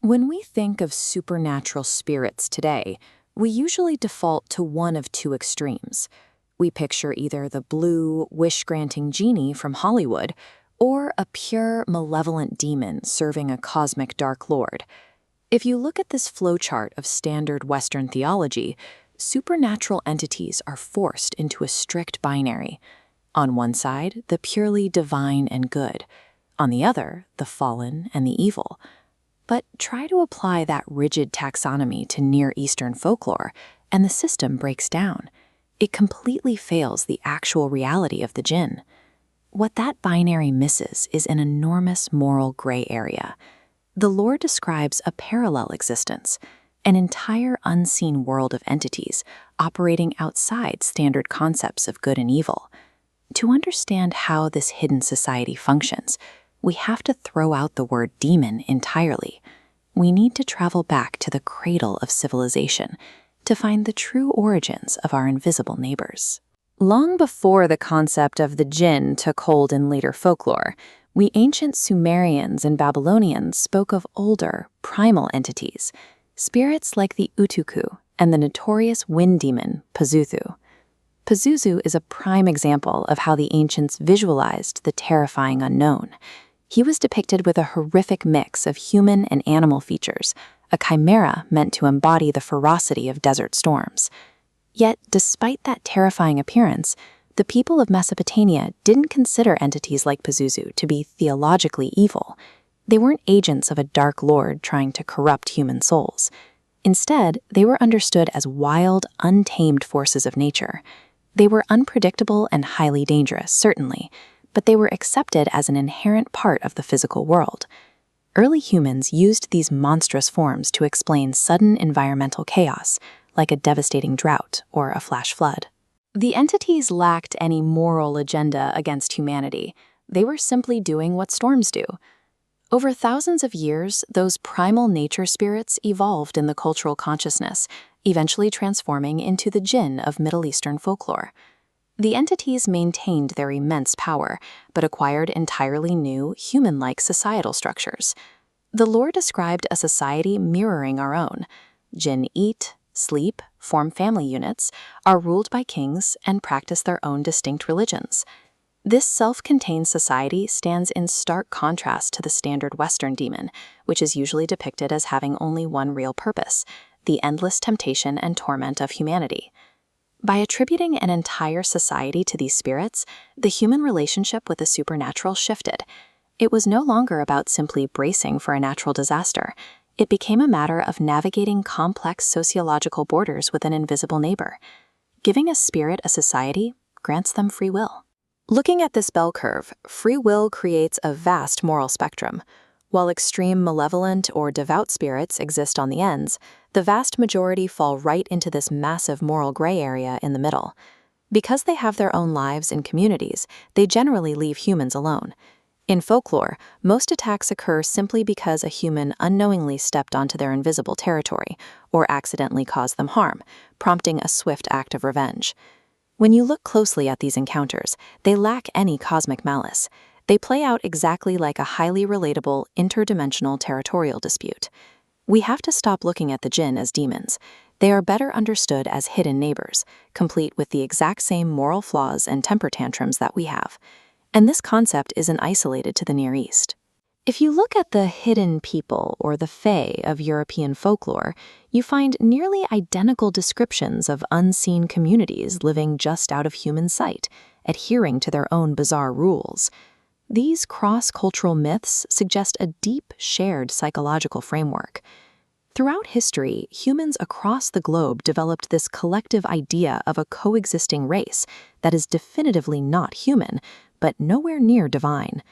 When we think of supernatural spirits today, we usually default to one of two extremes. We picture either the blue, wish-granting genie from Hollywood or a pure, malevolent demon serving a cosmic dark lord. If you look at this flowchart of standard Western theology, supernatural entities are forced into a strict binary. On one side, the purely divine and good. On the other, the fallen and the evil. But try to apply that rigid taxonomy to Near Eastern folklore, and the system breaks down. It completely fails the actual reality of the Jinn. What that binary misses is an enormous moral gray area. The lore describes a parallel existence, an entire unseen world of entities operating outside standard concepts of good and evil. To understand how this hidden society functions, we have to throw out the word demon entirely. We need to travel back to the cradle of civilization to find the true origins of our invisible neighbors. Long before the concept of the Jinn took hold in later folklore, we ancient Sumerians and Babylonians spoke of older, primal entities, spirits like the Utuku and the notorious wind demon, Pazuzu. Pazuzu is a prime example of how the ancients visualized the terrifying unknown. He was depicted with a horrific mix of human and animal features, a chimera meant to embody the ferocity of desert storms. Yet, despite that terrifying appearance, the people of Mesopotamia didn't consider entities like Pazuzu to be theologically evil. They weren't agents of a dark lord trying to corrupt human souls. Instead, they were understood as wild, untamed forces of nature. They were unpredictable and highly dangerous, certainly, but they were accepted as an inherent part of the physical world. Early humans used these monstrous forms to explain sudden environmental chaos, like a devastating drought or a flash flood. The entities lacked any moral agenda against humanity. They were simply doing what storms do. Over thousands of years, those primal nature spirits evolved in the cultural consciousness, eventually transforming into the Jinn of Middle Eastern folklore. The entities maintained their immense power, but acquired entirely new, human-like societal structures. The lore described a society mirroring our own. Jinn eat, sleep, form family units, are ruled by kings, and practice their own distinct religions. This self-contained society stands in stark contrast to the standard Western demon, which is usually depicted as having only one real purpose: the endless temptation and torment of humanity. By attributing an entire society to these spirits, the human relationship with the supernatural shifted. It was no longer about simply bracing for a natural disaster. It became a matter of navigating complex sociological borders with an invisible neighbor. Giving a spirit a society grants them free will. Looking at this bell curve, free will creates a vast moral spectrum. While extreme malevolent or devout spirits exist on the ends, the vast majority fall right into this massive moral gray area in the middle. Because they have their own lives and communities, they generally leave humans alone. In folklore, most attacks occur simply because a human unknowingly stepped onto their invisible territory or accidentally caused them harm, prompting a swift act of revenge. When you look closely at these encounters, they lack any cosmic malice. They play out exactly like a highly relatable, interdimensional territorial dispute. We have to stop looking at the Jinn as demons. They are better understood as hidden neighbors, complete with the exact same moral flaws and temper tantrums that we have. And this concept isn't isolated to the Near East. If you look at the hidden people or the fae of European folklore, you find nearly identical descriptions of unseen communities living just out of human sight, adhering to their own bizarre rules. These cross-cultural myths suggest a deep, shared psychological framework. Throughout history, humans across the globe developed this collective idea of a coexisting race that is definitively not human, but nowhere near divine.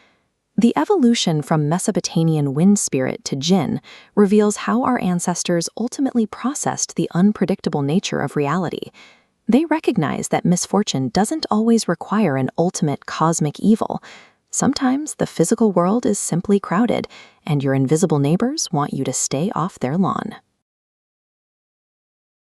The evolution from Mesopotamian wind spirit to Jinn reveals how our ancestors ultimately processed the unpredictable nature of reality. They recognize that misfortune doesn't always require an ultimate cosmic evil. Sometimes the physical world is simply crowded, and your invisible neighbors want you to stay off their lawn.